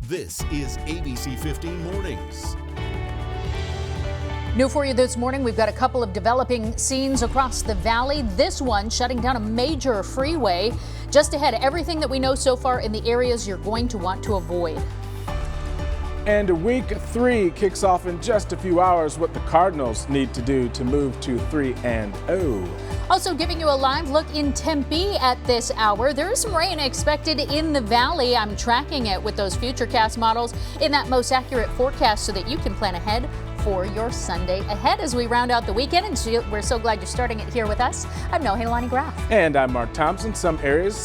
This is ABC 15 Mornings. New for you this morning, we've got a couple of developing scenes across the valley. This one shutting down a major freeway. Just ahead, everything that we know so far in the areas you're going to want to avoid. And week 3 kicks off in just a few hours. What the Cardinals need to do to move to 3-0. Also giving you a live look in Tempe at this hour. There is some rain expected in the valley. I'm tracking it with those Futurecast models in that most accurate forecast so that you can plan ahead for your Sunday ahead as we round out the weekend. And we're so glad you're starting it here with us. I'm Nohelani Graff. And I'm Mark Thompson. Some areas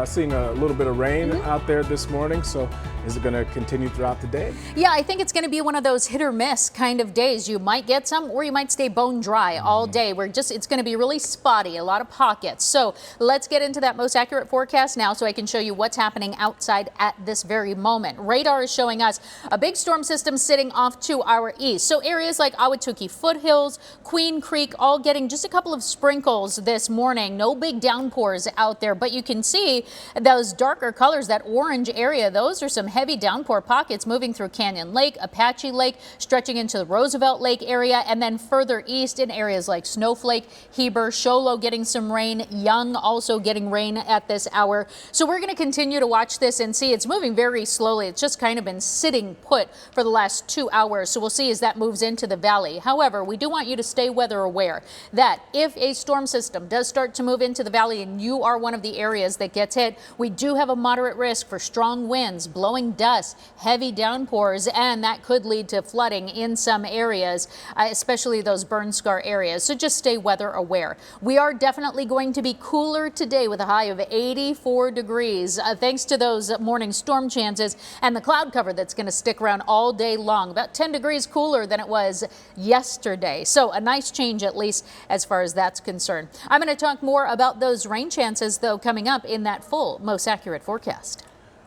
seeing a little bit of rain out there this morning. So is it going to continue throughout the day? Yeah, I think it's going to be one of those hit or miss kind of days. You might get some or you might stay bone dry all day. It's going to be really spotty, a lot of pockets. So let's get into that most accurate forecast now so I can show you what's happening outside at this very moment. Radar is showing us a big storm system sitting off to our east. So areas like Ahwatukee Foothills, Queen Creek, all getting just a couple of sprinkles this morning. No big downpours out there, but you can see those darker colors, that orange area. Those are some heavy downpour pockets moving through Canyon Lake, Apache Lake, stretching into the Roosevelt Lake area, and then further east in areas like Snowflake, Heber, Show Low getting some rain, Young also getting rain at this hour. So we're going to continue to watch this and see. It's moving very slowly. It's just kind of been sitting put for the last 2 hours. So we'll see as that moves into the valley. However, we do want you to stay weather aware that if a storm system does start to move into the valley and you are one of the areas that gets hit, we do have a moderate risk for strong winds, blowing dust, heavy downpours, and that could lead to flooding in some areas, especially those burn scar areas. So just stay weather aware. We are definitely going to be cooler today with a high of 84 degrees thanks to those morning storm chances and the cloud cover that's going to stick around all day long. About 10 degrees cooler than it was yesterday. So a nice change, at least as far as that's concerned. I'm going to talk more about those rain chances, though, coming up in that full, most accurate forecast.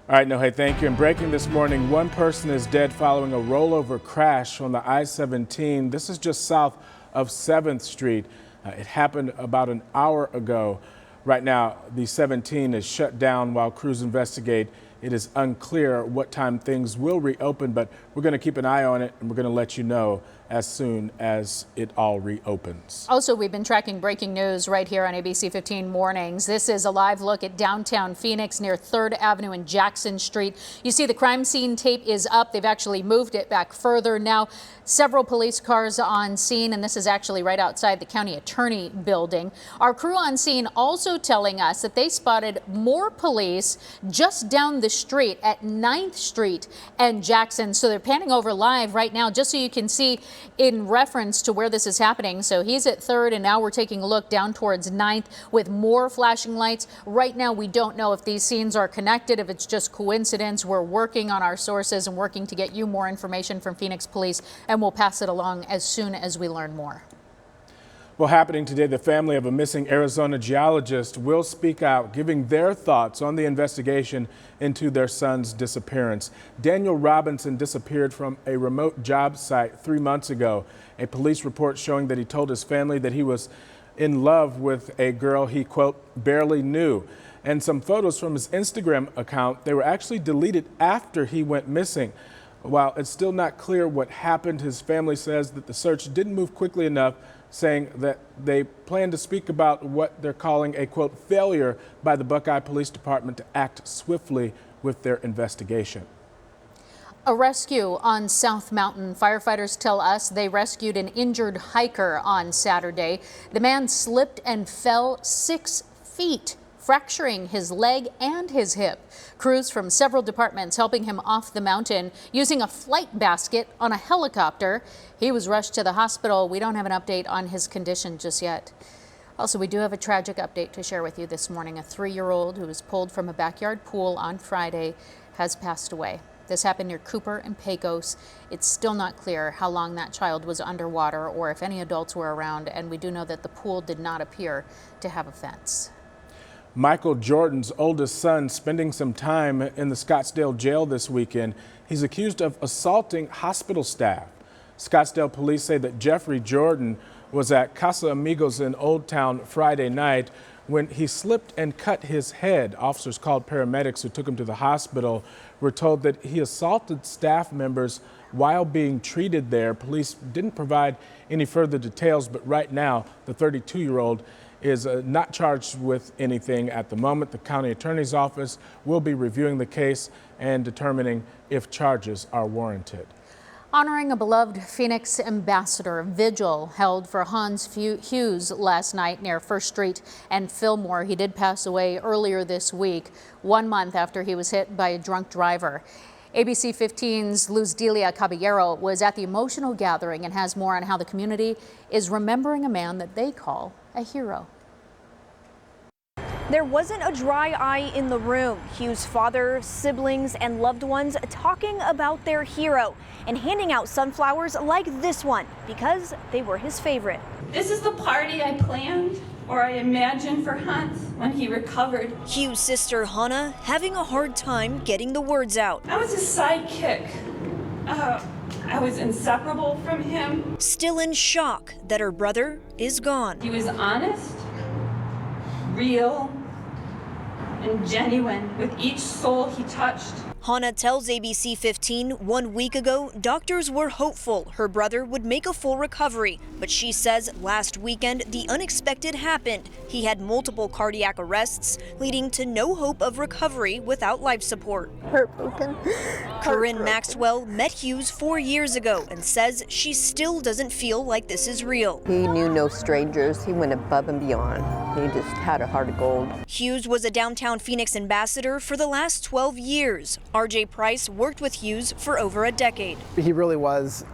All right, no, hey, thank you. And breaking this morning, one person is dead following a rollover crash on the I-17. This is just south of 7th Street. It happened about an hour ago. Right now, the 17 is shut down while crews investigate. It is unclear what time things will reopen, but we're going to keep an eye on it and we're going to let you know as soon as it all reopens. Also, we've been tracking breaking news right here on ABC 15 Mornings. This is a live look at downtown Phoenix near 3rd Avenue and Jackson Street. You see the crime scene tape is up. They've actually moved it back further now. Several police cars on scene, and this is actually right outside the county attorney building. Our crew on scene also telling us that they spotted more police just down the street at 9th Street and Jackson. So they're panning over live right now just so you can see in reference to where this is happening. So he's at 3rd and now we're taking a look down towards 9th with more flashing lights. Right now we don't know if these scenes are connected, if it's just coincidence. We're working on our sources and working to get you more information from Phoenix Police, and we'll pass it along as soon as we learn more. Well, happening today, the family of a missing Arizona geologist will speak out, giving their thoughts on the investigation into their son's disappearance. Daniel Robinson disappeared from a remote job site 3 months ago. A police report showing that he told his family that he was in love with a girl he, quote, barely knew. And some photos from his Instagram account, they were actually deleted after he went missing. While it's still not clear what happened, his family says that the search didn't move quickly enough, saying that they plan to speak about what they're calling a, quote, failure by the Buckeye Police Department to act swiftly with their investigation. A rescue on South Mountain. Firefighters tell us they rescued an injured hiker on Saturday. The man slipped and fell 6 feet, fracturing his leg and his hip. Crews from several departments helping him off the mountain using a flight basket on a helicopter. He was rushed to the hospital. We don't have an update on his condition just yet. Also, we do have a tragic update to share with you this morning. A 3-year-old who was pulled from a backyard pool on Friday has passed away. This happened near Cooper and Pecos. It's still not clear how long that child was underwater or if any adults were around, and we do know that the pool did not appear to have a fence. Michael Jordan's oldest son spending some time in the Scottsdale jail this weekend. He's accused of assaulting hospital staff. Scottsdale police say that Jeffrey Jordan was at Casa Amigos in Old Town Friday night when he slipped and cut his head. Officers called paramedics who took him to the hospital. We're told that he assaulted staff members while being treated there. Police didn't provide any further details, but right now the 32-year-old is not charged with anything at the moment. The county attorney's office will be reviewing the case and determining if charges are warranted. Honoring a beloved Phoenix ambassador, vigil held for Hans Hughes last night near First Street and Fillmore. He did pass away earlier this week, 1 month after he was hit by a drunk driver. ABC 15's Luz Delia Caballero was at the emotional gathering and has more on how the community is remembering a man that they call a hero. There wasn't a dry eye in the room. Hughes' father, siblings, and loved ones talking about their hero and handing out sunflowers like this one because they were his favorite. This is the party I planned or I imagined for Hans when he recovered. Hughes' sister Hannah having a hard time getting the words out. I was his sidekick. I was inseparable from him. Still in shock that her brother is gone. He was honest, real, and genuine with each soul he touched. Hannah tells ABC 15 1 week ago, doctors were hopeful her brother would make a full recovery. But she says last weekend, the unexpected happened. He had multiple cardiac arrests, leading to no hope of recovery without life support. Heartbroken. Corinne Maxwell met Hughes 4 years ago and says she still doesn't feel like this is real. He knew no strangers. He went above and beyond. He just had a heart of gold. Hughes was a downtown Phoenix ambassador for the last 12 years. RJ Price worked with Hughes for over a decade. He really was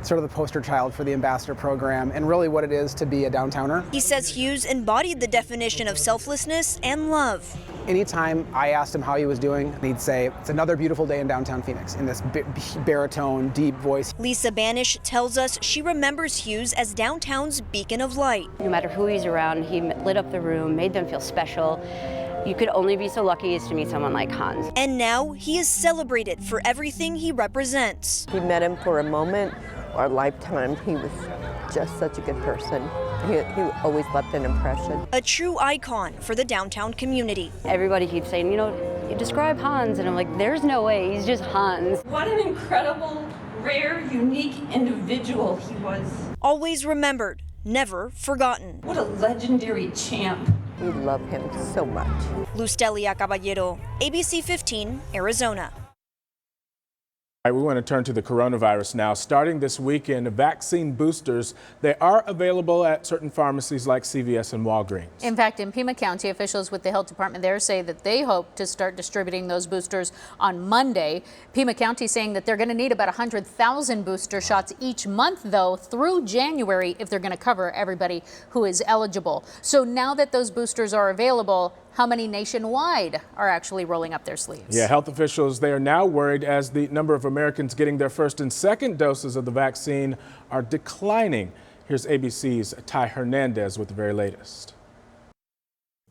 sort of the poster child for the ambassador program and really what it is to be a downtowner. He says Hughes embodied the definition of selflessness and love. Anytime I asked him how he was doing, he'd say, "It's another beautiful day in downtown Phoenix," in this baritone, deep voice. Lisa Banish tells us she remembers Hughes as downtown's beacon of light. No matter who he's around, he lit up the room, made them feel special. You could only be so lucky as to meet someone like Hans. And now he is celebrated for everything he represents. We met him for a moment, or a lifetime. He was just such a good person. He always left an impression. A true icon for the downtown community. Everybody keeps saying, you know, you describe Hans, and I'm like, there's no way, he's just Hans. What an incredible, rare, unique individual he was. Always remembered, never forgotten. What a legendary champ. We love him so much. Luz Delia Caballero, ABC 15, Arizona. All right, we want to turn to the coronavirus now. Starting this weekend, vaccine boosters, they are available at certain pharmacies like CVS and Walgreens. In fact, in Pima County, officials with the health department there say that they hope to start distributing those boosters on Monday. Pima County saying that they're going to need about 100,000 booster shots each month, though, through January if they're going to cover everybody who is eligible. So now that those boosters are available, how many nationwide are actually rolling up their sleeves? Yeah, health officials, they are now worried as the number of Americans getting their first and second doses of the vaccine are declining. Here's ABC's Ty Hernandez with the very latest.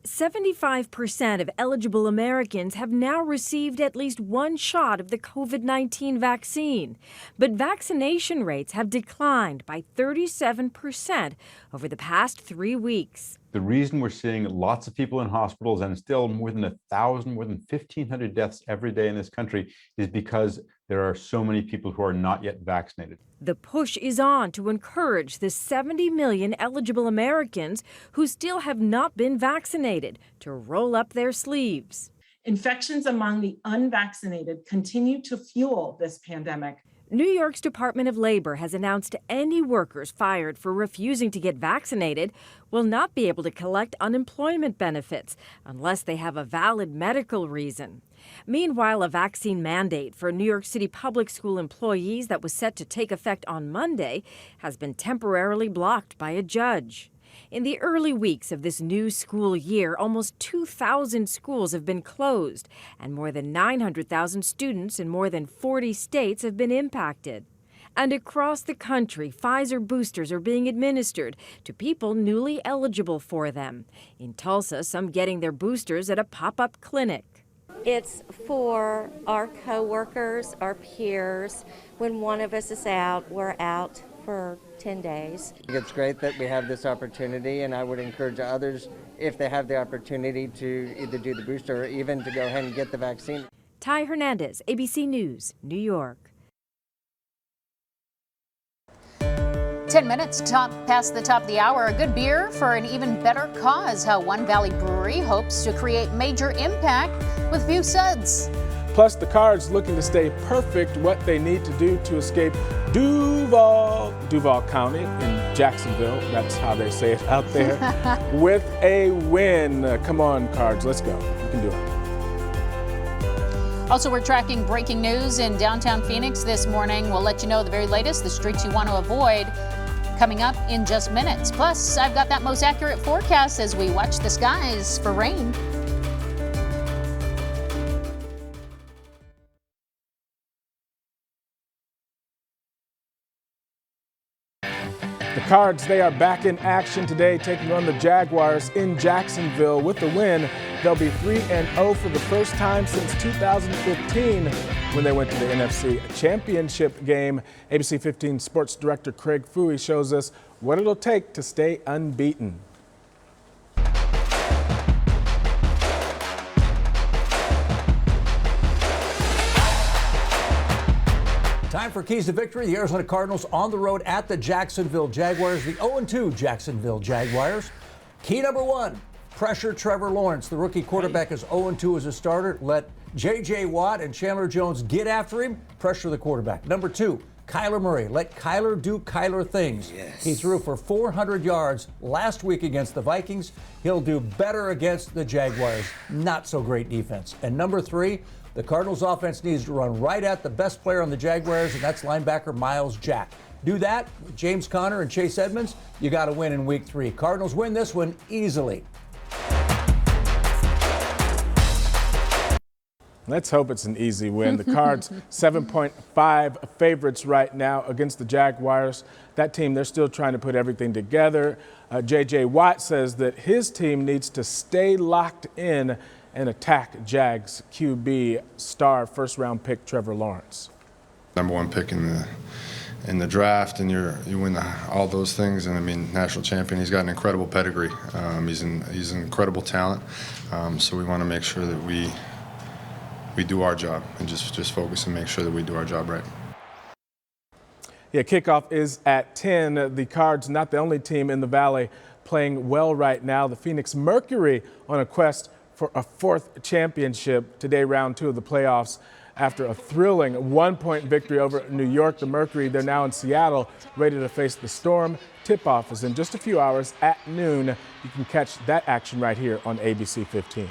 75% of eligible Americans have now received at least one shot of the COVID-19 vaccine, but vaccination rates have declined by 37% over the past 3 weeks. The reason we're seeing lots of people in hospitals and still more than 1,000, more than 1,500 deaths every day in this country is because there are so many people who are not yet vaccinated. The push is on to encourage the 70 million eligible Americans who still have not been vaccinated to roll up their sleeves. Infections among the unvaccinated continue to fuel this pandemic. New York's Department of Labor has announced any workers fired for refusing to get vaccinated will not be able to collect unemployment benefits unless they have a valid medical reason. Meanwhile, a vaccine mandate for New York City public school employees that was set to take effect on Monday has been temporarily blocked by a judge. In the early weeks of this new school year, almost 2,000 schools have been closed, and more than 900,000 students in more than 40 states have been impacted. And across the country, Pfizer boosters are being administered to people newly eligible for them. In Tulsa, some getting their boosters at a pop-up clinic. It's for our coworkers, our peers. When one of us is out, we're out for 10 days. It's great that we have this opportunity, and I would encourage others, if they have the opportunity, to either do the booster or even to go ahead and get the vaccine. Ty Hernandez, ABC News, New York. 10 minutes past the top of the hour. A good beer for an even better cause. How One Valley Brewery hopes to create major impact with few suds. Plus, the Cards looking to stay perfect, what they need to do to escape Duval County in Jacksonville. That's how they say it out there. With a win. Come on, Cards, let's go. You can do it. Also, we're tracking breaking news in downtown Phoenix this morning. We'll let you know the very latest, the streets you want to avoid, coming up in just minutes. Plus, I've got that most accurate forecast as we watch the skies for rain. The Cards, they are back in action today, taking on the Jaguars in Jacksonville. With the win, they'll be 3-0 for the first time since 2015 when they went to the NFC Championship game. ABC 15 Sports Director Craig Fouey shows us what it'll take to stay unbeaten. Time for Keys to Victory. The Arizona Cardinals on the road at the Jacksonville Jaguars, the 0-2 Jacksonville Jaguars. Key number one, pressure Trevor Lawrence. The rookie quarterback is 0-2 as a starter. Let J.J. Watt and Chandler Jones get after him, pressure the quarterback. Number two, Kyler Murray. Let Kyler do Kyler things. Yes. He threw for 400 yards last week against the Vikings. He'll do better against the Jaguars. Not so great defense. And number three, the Cardinals offense needs to run right at the best player on the Jaguars, and that's linebacker Miles Jack. Do that with James Conner and Chase Edmonds, you got to win in week 3. Cardinals win this one easily. Let's hope it's an easy win. The Cards 7.5 favorites right now against the Jaguars. That team, they're still trying to put everything together. J.J. Watt says that his team needs to stay locked in and attack Jags QB star first-round pick Trevor Lawrence. Number one pick in the draft, and you win all those things. And I mean, national champion. He's got an incredible pedigree. He's an incredible talent. So we want to make sure that we do our job and just focus and make sure that we do our job right. Yeah, kickoff is at 10. The Cards, not the only team in the Valley playing well right now. The Phoenix Mercury on a quest for a 4th championship. Today, round 2 of the playoffs. After a thrilling 1-point victory over New York, the Mercury, they're now in Seattle, ready to face the Storm. Tip-off is in just a few hours at noon. You can catch that action right here on ABC 15.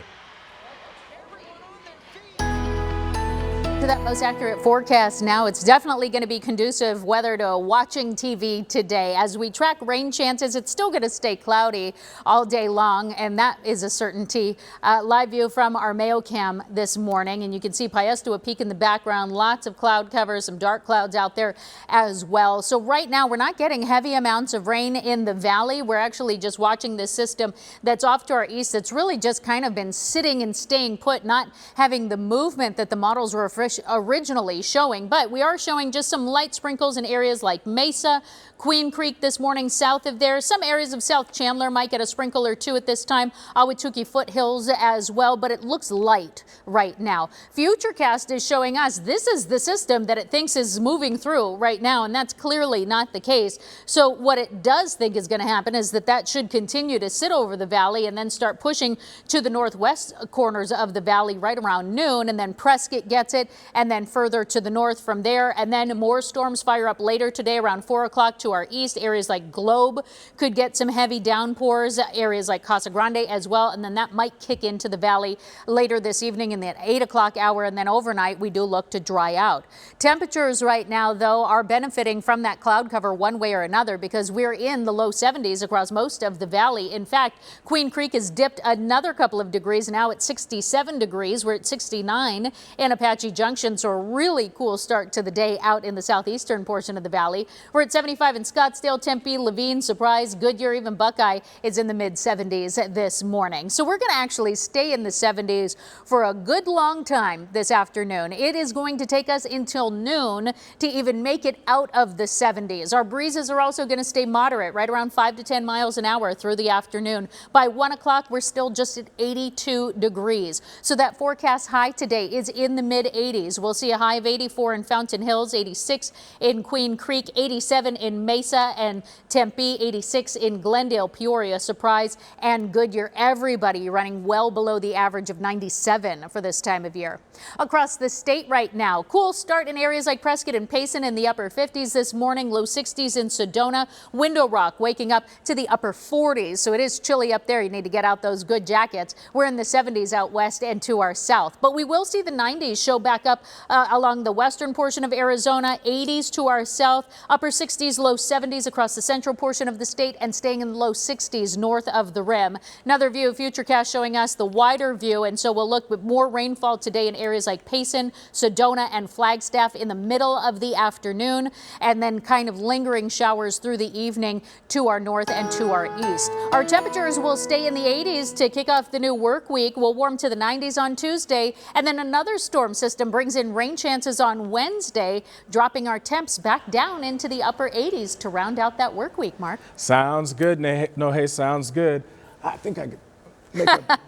To that most accurate forecast now, it's definitely going to be conducive weather to watching TV today. As we track rain chances, it's still going to stay cloudy all day long, and that is a certainty. Live view from our Mayo Cam this morning, and you can see Paez do a peek in the background. Lots of cloud cover, some dark clouds out there as well. So right now, we're not getting heavy amounts of rain in the valley. We're actually just watching this system that's off to our east that's really just kind of been sitting and staying put, not having the movement that the models were originally showing, but we are showing just some light sprinkles in areas like Mesa, Queen Creek this morning south of there. Some areas of South Chandler might get a sprinkle or two at this time. Ahwatukee foothills as well, but it looks light right now. Futurecast is showing us this is the system that it thinks is moving through right now, and that's clearly not the case. So what it does think is going to happen is that should continue to sit over the valley and then start pushing to the northwest corners of the valley right around noon, and then Prescott gets it, and then further to the north from there, and then more storms fire up later today around 4 o'clock to our east. Areas like Globe could get some heavy downpours, areas like Casa Grande as well, and then that might kick into the valley later this evening in the 8 o'clock hour, and then overnight we do look to dry out. Temperatures right now, though, are benefiting from that cloud cover one way or another because we're in the low 70s across most of the valley. In fact, Queen Creek has dipped another couple of degrees. Now it's 67 degrees. We're at 69 in Apache Junction. Junction, so a really cool start to the day out in the southeastern portion of the valley. We're at 75 in Scottsdale, Tempe, Levine, Surprise, Goodyear, even Buckeye is in the mid-70s this morning. So we're going to actually stay in the 70s for a good long time this afternoon. It is going to take us until noon to even make it out of the 70s. Our breezes are also going to stay moderate, right around 5 to 10 miles an hour through the afternoon. By 1 o'clock, we're still just at 82 degrees. So that forecast high today is in the mid-80s. We'll see a high of 84 in Fountain Hills, 86 in Queen Creek, 87 in Mesa and Tempe, 86 in Glendale, Peoria, Surprise, and Goodyear. Everybody running well below the average of 97 for this time of year. Across the state right now, cool start in areas like Prescott and Payson in the upper 50s this morning, low 60s in Sedona. Window Rock waking up to the upper 40s, so it is chilly up there. You need to get out those good jackets. We're in the 70s out west and to our south, but we will see the 90s show back up along the western portion of Arizona, 80s to our south, upper 60s, low 70s across the central portion of the state, and staying in the low 60s north of the rim. Another view of Futurecast showing us the wider view, and so we'll look with more rainfall today in areas like Payson, Sedona, and Flagstaff in the middle of the afternoon, and then kind of lingering showers through the evening to our north and to our east. Our temperatures will stay in the 80s to kick off the new work week. We'll warm to the 90s on Tuesday, and then another storm system brings in rain chances on Wednesday, dropping our temps back down into the upper 80s to round out that work week, Mark. Sounds good, No, hey, sounds good. I think I could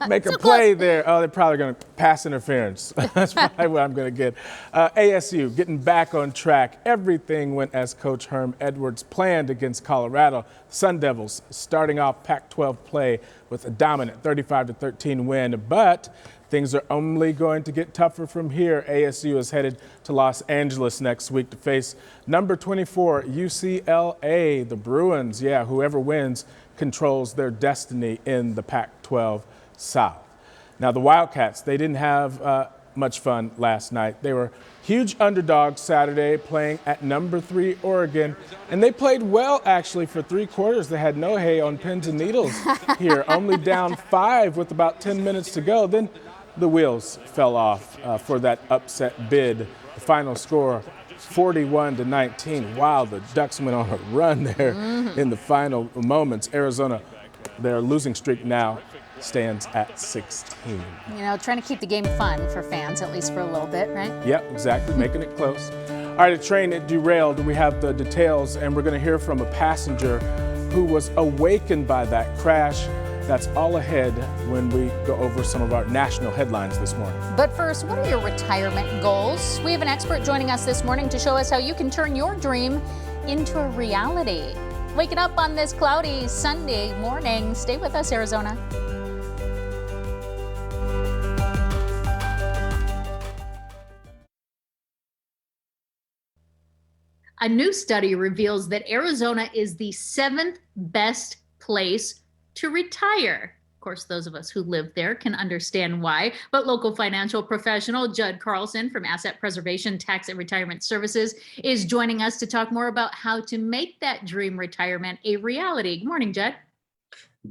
make a play there. Oh, they're probably going to pass interference. That's probably what I'm going to get. ASU getting back on track. Everything went as Coach Herm Edwards planned against Colorado. Sun Devils starting off Pac-12 play with a dominant 35-13 win, but things are only going to get tougher from here. ASU is headed to Los Angeles next week to face number 24 UCLA. The Bruins, yeah, whoever wins controls their destiny in the Pac-12 South. Now, the Wildcats, they didn't have much fun last night. They were huge underdogs Saturday, playing at number 3 Oregon, and they played well actually for 3 quarters. They had no hay on pins and needles here, only down 5 with about 10 minutes to go. Then the wheels fell off for that upset bid. The final score, 41-19. Wow, the Ducks went on a run there in the final moments. Arizona, their losing streak now stands at 16. You know, trying to keep the game fun for fans, at least for a little bit, right? Yep, exactly, making it close. All right, a train it derailed. We have the details, and we're going to hear from a passenger who was awakened by that crash. That's all ahead when we go over some of our national headlines this morning. But first, what are your retirement goals? We have an expert joining us this morning to show us how you can turn your dream into a reality. Waking up on this cloudy Sunday morning. Stay with us, Arizona. A new study reveals that Arizona is the 7th best place to retire. Of course, those of us who live there can understand why, but local financial professional Judd Carlson from Asset Preservation Tax and Retirement Services is joining us to talk more about how to make that dream retirement a reality. Good morning, Judd.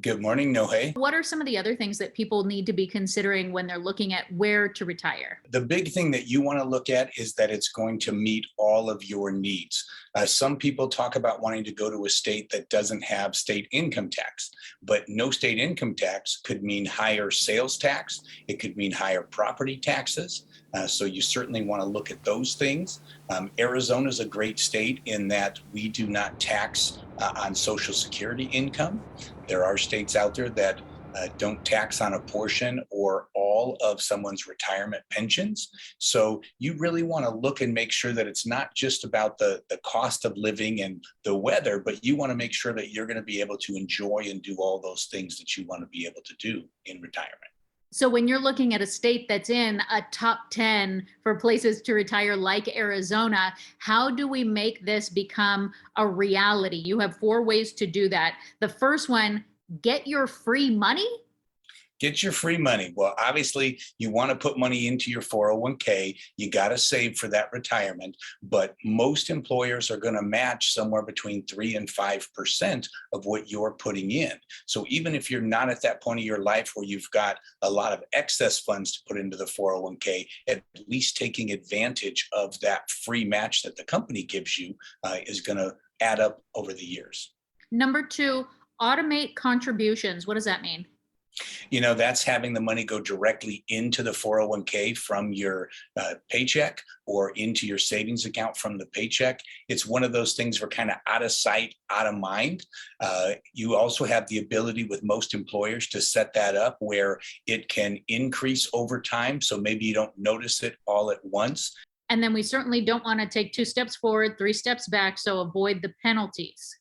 Good morning, Nohe. What are some of the other things that people need to be considering when they're looking at where to retire? The big thing that you want to look at is that it's going to meet all of your needs. Some people talk about wanting to go to a state that doesn't have state income tax, but no state income tax could mean higher sales tax. It could mean higher property taxes. So you certainly want to look at those things. Arizona is a great state in that we do not tax on Social Security income. There are states out there that don't tax on a portion or all of someone's retirement pensions. So you really want to look and make sure that it's not just about the cost of living and the weather, but you want to make sure that you're going to be able to enjoy and do all those things that you want to be able to do in retirement. So when you're looking at a state that's in a top 10 for places to retire like Arizona, how do we make this become a reality? You have 4 ways to do that. The first one, get your free money. Get your free money. Well, obviously, you want to put money into your 401k. You got to save for that retirement. But most employers are going to match somewhere between 3 and 5% of what you're putting in. So even if you're not at that point of your life where you've got a lot of excess funds to put into the 401k, at least taking advantage of that free match that the company gives you is going to add up over the years. Number 2, automate contributions. What does that mean? You know, that's having the money go directly into the 401k from your paycheck or into your savings account from the paycheck. It's one of those things where kind of out of sight, out of mind. You also have the ability with most employers to set that up where it can increase over time. So maybe you don't notice it all at once. And then we certainly don't want to take 2 steps forward, 3 steps back. So avoid the penalties.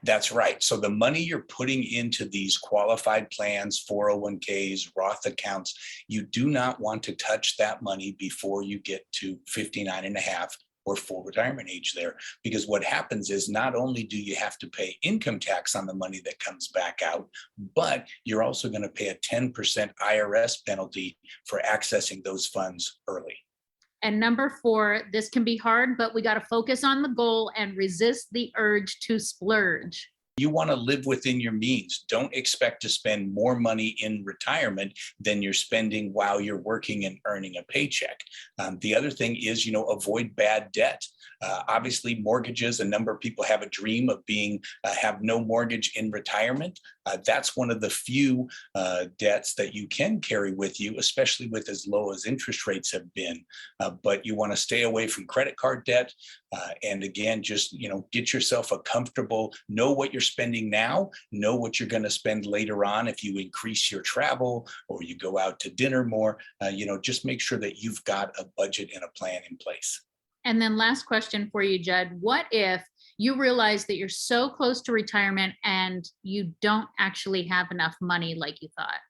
That's right. So the money you're putting into these qualified plans, 401ks, Roth accounts, you do not want to touch that money before you get to 59 and a half or full retirement age there. Because what happens is not only do you have to pay income tax on the money that comes back out, but you're also going to pay a 10% IRS penalty for accessing those funds early. And number 4, this can be hard, but we got to focus on the goal and resist the urge to splurge. You want to live within your means. Don't expect to spend more money in retirement than you're spending while you're working and earning a paycheck. The other thing is, avoid bad debt. Obviously, mortgages, a number of people have a dream of have no mortgage in retirement. That's one of the few debts that you can carry with you, especially with as low as interest rates have been. But you want to stay away from credit card debt. And again, just, get yourself a comfortable, know what you're spending now, know what you're going to spend later on if you increase your travel or you go out to dinner more, just make sure that you've got a budget and a plan in place. And then last question for you, Judd. What if you realize that you're so close to retirement and you don't actually have enough money like you thought?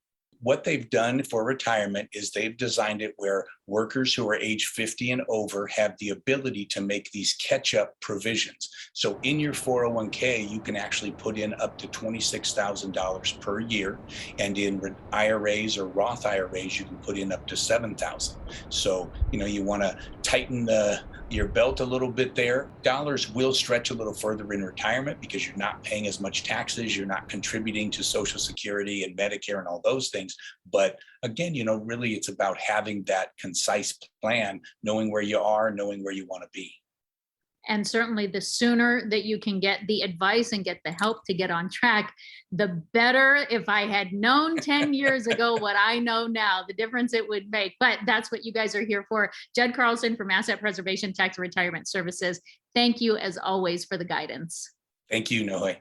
What they've done for retirement is they've designed it where workers who are age 50 and over have the ability to make these catch-up provisions. So in your 401k, you can actually put in up to $26,000 per year. And in IRAs or Roth IRAs, you can put in up to $7,000. So, you want to tighten your belt a little bit there. Dollars will stretch a little further in retirement because you're not paying as much taxes. You're not contributing to Social Security and Medicare and all those things. But again, really it's about having that concise plan, knowing where you are, knowing where you want to be. And certainly the sooner that you can get the advice and get the help to get on track, the better. If I had known 10 years ago what I know now, the difference it would make. But that's what you guys are here for. Judd Carlson from Asset Preservation Tax and Retirement Services. Thank you as always for the guidance. Thank you, Noe.